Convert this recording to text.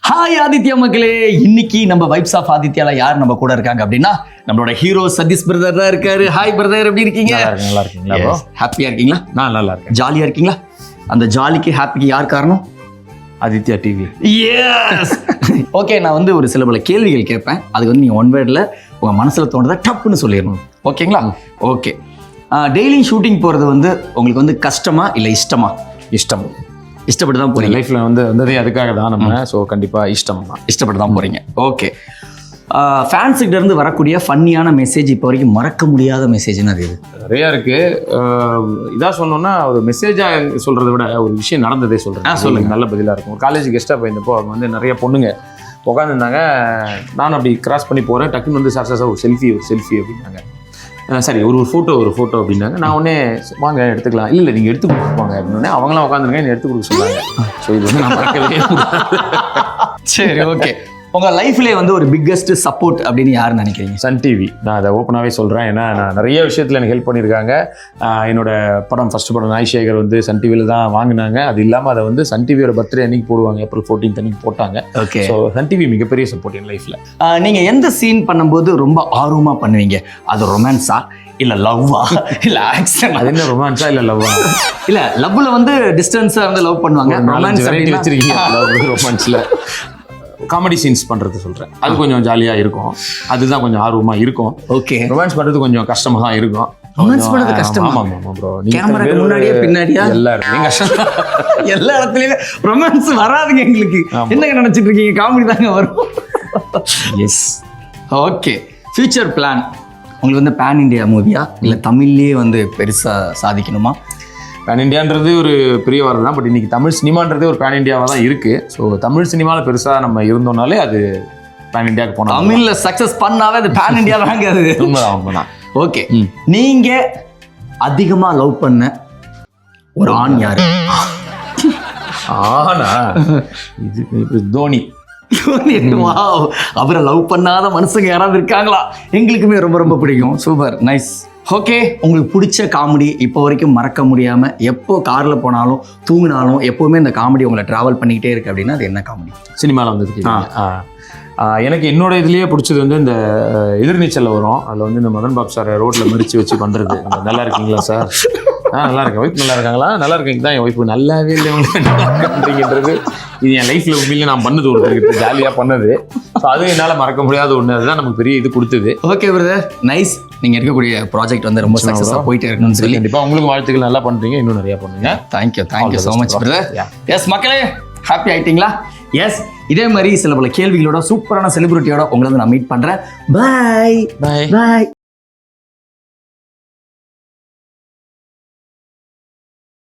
Hi Aditya மக்களே, இன்னைக்கு நம்ம வைப்ஸ் ஆஃப் ஆதித்யால யார் நம்ம கூட இருக்காங்க அப்படின்னா நம்மளோட ஹீரோ சதீஷ் பிரதர் தான் இருக்காரு. ஹாய் பிரதர், எப்படி இருக்கீங்க? நல்லா இருக்கீங்களா? ஹாப்பியா இருக்கீங்களா? நான் நல்லா இருக்கேன். ஜாலியா இருக்கீங்களா? அந்த ஜாலிக்கு ஹாப்பிக்கு யார் காரணம்? ஆதித்யா டிவி. எஸ். ஓகே, நான் வந்து ஒரு சில பல கேள்விகள் கேட்பேன். அதுக்கு வந்து நீங்க ஒன் வேர்ட்ல உங்க மனசுல தோன்றதை டப்புன்னு சொல்லிடணும். ஓகேங்களா? ஓகே. டெய்லியும் ஷூட்டிங் போறது வந்து உங்களுக்கு வந்து கஷ்டமா இல்லை இஷ்டமா? இஷ்டம். இஷ்டப்பட்டு தான் போறீங்க. லைஃப்ல வந்ததே அதுக்காக தான் நம்ம. ஸோ கண்டிப்பா இஷ்டம் தான். இஷ்டப்பட்டு தான் போறீங்க. ஓகே. ஃபேன்ஸுக்கிட்ட இருந்து வரக்கூடிய ஃபன்னியான மெசேஜ் இப்போ வரைக்கும் மறக்க முடியாத மெசேஜ்னு அது நிறையா இருக்கு. இதாக சொன்னோம்னா ஒரு மெசேஜாக சொல்றதை விட ஒரு விஷயம் நடந்ததே சொல்றேன். சொல்லுங்க. நல்ல பதிலாக இருக்கும். ஒரு காலேஜ் கெஸ்ட்டாக போயிருந்தப்போ அவங்க வந்து நிறைய பொண்ணுங்க உட்காந்துருந்தாங்க. நானும் அப்படி கிராஸ் பண்ணி போகிறேன். டக்குன்னு வந்து சார் ஒரு செல்ஃபி அப்படின்னாங்க. சரி, ஒரு ஃபோட்டோ அப்படின்னாங்க. நான் உடனே வாங்க எடுத்துக்கலாம். இல்லை நீங்கள் எடுத்து கொடுப்பாங்க அப்படின்னு அவங்களாம் உட்காந்துருங்க, என்ன எடுத்து கொடுக்க சொன்னாங்க. ஸோ இது வந்து நான் மறக்கவே சரி, ஓகே. உங்கள் லைஃப்லேயே வந்து ஒரு பிக்கஸ்ட் சப்போர்ட் அப்படின்னு யாருன்னு நினைக்கிறீங்க? Sun TV. நான் அதை ஓப்பனாகவே சொல்கிறேன். ஏன்னா நான் நிறைய விஷயத்தில் எனக்கு ஹெல்ப் பண்ணியிருக்காங்க. என்னோட ஃபஸ்ட்டு படம் நாய்சேகர் வந்து சன் டிவியில் தான் வாங்கினாங்க. அது இல்லாமல் அதை வந்து சன் டிவியோட பர்த்டே அன்னைக்கு போடுவாங்க. ஏப்ரல் 14 அன்னைக்கு போட்டாங்க. ஓகே. ஸோ சன் டிவி மிகப்பெரிய சப்போர்ட் என் லைஃப்பில். நீங்கள் எந்த சீன் பண்ணும்போது ரொம்ப ஆர்வமாக பண்ணுவீங்க? அது ரொமான்ஸா இல்லை லவ்வா இல்லை ஆக்ஷன்? அது என்ன ரொமான்ஸா இல்லை லவ்வா? இல்லை, லவ்வில் வந்து டிஸ்டன்ஸாக வந்து லவ் பண்ணுவாங்க. ரொமான்ஸ் வச்சிருக்கீங்க. ரொமான்ஸில் காமெடி சீன்ஸ் பண்ணுறது சொல்கிறேன். அது கொஞ்சம் ஜாலியாக இருக்கும். அதுதான் கொஞ்சம் ஆர்வமாக இருக்கும். ஓகே. ரொமான்ஸ் பண்ணுறது கொஞ்சம் கஷ்டமாக தான் இருக்கும். ரொமான்ஸ் பண்ணுறது கஷ்டமா? ஆமாம் ப்ரோ. கேமராக்கு முன்னாடியே பின்னாடியா எல்லா இடத்துலையும் கஷ்டம். எல்லா இடத்துலையும் ரொமான்ஸ் வராதுங்க எங்களுக்கு. என்னங்க நினச்சிட்டு இருக்கீங்க? காமெடி தாங்க வரும். எஸ். ஓகே. ஃபியூச்சர் பிளான் உங்களுக்கு வந்து பேன் இண்டியா மூவியா இல்லை தமிழ்லேயே வந்து பெருசாக சாதிக்கணுமா? பேன் இண்டியான்றது ஒரு பெரிய வாரம் தான். பட் இன்னைக்கு தமிழ் சினிமான்றதே ஒரு பேன் இண்டியாவாக தான் இருக்குது. ஸோ தமிழ் சினிமாவில் பெருசாக நம்ம இருந்தோம்னாலே அது பேன் இண்டியாவுக்கு போனோம். தமிழில் சக்ஸஸ் பண்ணாவே அது பேன் இண்டியா தாங்க. அது உண்மைதான். ஓகே. நீங்கள் அதிகமாக லவ் பண்ண ஒரு ஆண் யாரு? ஆனா இது தோனி. வாவ், அவரை லவ் பண்ணாத மனுஷங்க யாராவது இருக்காங்களா? எங்களுக்குமே ரொம்ப ரொம்ப பிடிக்கும். Super, nice. ஓகே, உங்களுக்கு பிடிச்ச காமெடி இப்போ வரைக்கும் மறக்க முடியாமல் எப்போ காரில் போனாலும் தூங்கினாலும் எப்போவுமே இந்த காமெடி உங்களை ட்ராவல் பண்ணிக்கிட்டே இருக்கு அப்படின்னா அது என்ன காமெடி? சினிமாவில் வந்துருக்கு. எனக்கு என்னோட இதுலேயே பிடிச்சது வந்து இந்த எதிர்நீச்சலில் வரும். அதில் வந்து இந்த மதன் பாப் சார் ரோட்டில் மறித்து வச்சு பண்ணுறது. நல்லா இருக்கீங்களா சார்? நல்லா இருக்கேன். ஒய்ஃப் நல்லா இருக்காங்களா? நல்லா இருக்கீங்க தான். என் ஒய்ஃபு நல்லாவே இல்லை அப்படின்றது இது என் லைஃப்பில் உண்மையிலே நான் பண்ணது ஒரு ஜாலியாக பண்ணது. ஸோ அது என்னால் மறக்க முடியாத ஒன்று. அதுதான் நமக்கு பெரிய இது கொடுத்தது. Okay brother, nice. நீங்கள் இருக்கக்கூடிய ப்ராஜெக்ட் வந்து ரொம்ப சக்ஸஸாக போயிட்டே இருக்குன்னு சொல்லி கண்டிப்பாக உங்களுக்கு வாழ்த்துக்கள். நல்லா பண்ணுறீங்க, இன்னும் நிறையா பண்ணுங்க. Thank you so much brother. Yes மக்களே, ஹாப்பி ஆகிட்டீங்களா? எஸ், இதே மாதிரி சில பல கேள்விகளோட சூப்பரான செலிபிரிட்டியோட உங்களை வந்து நான் மீட் பண்ணுறேன். பாய்.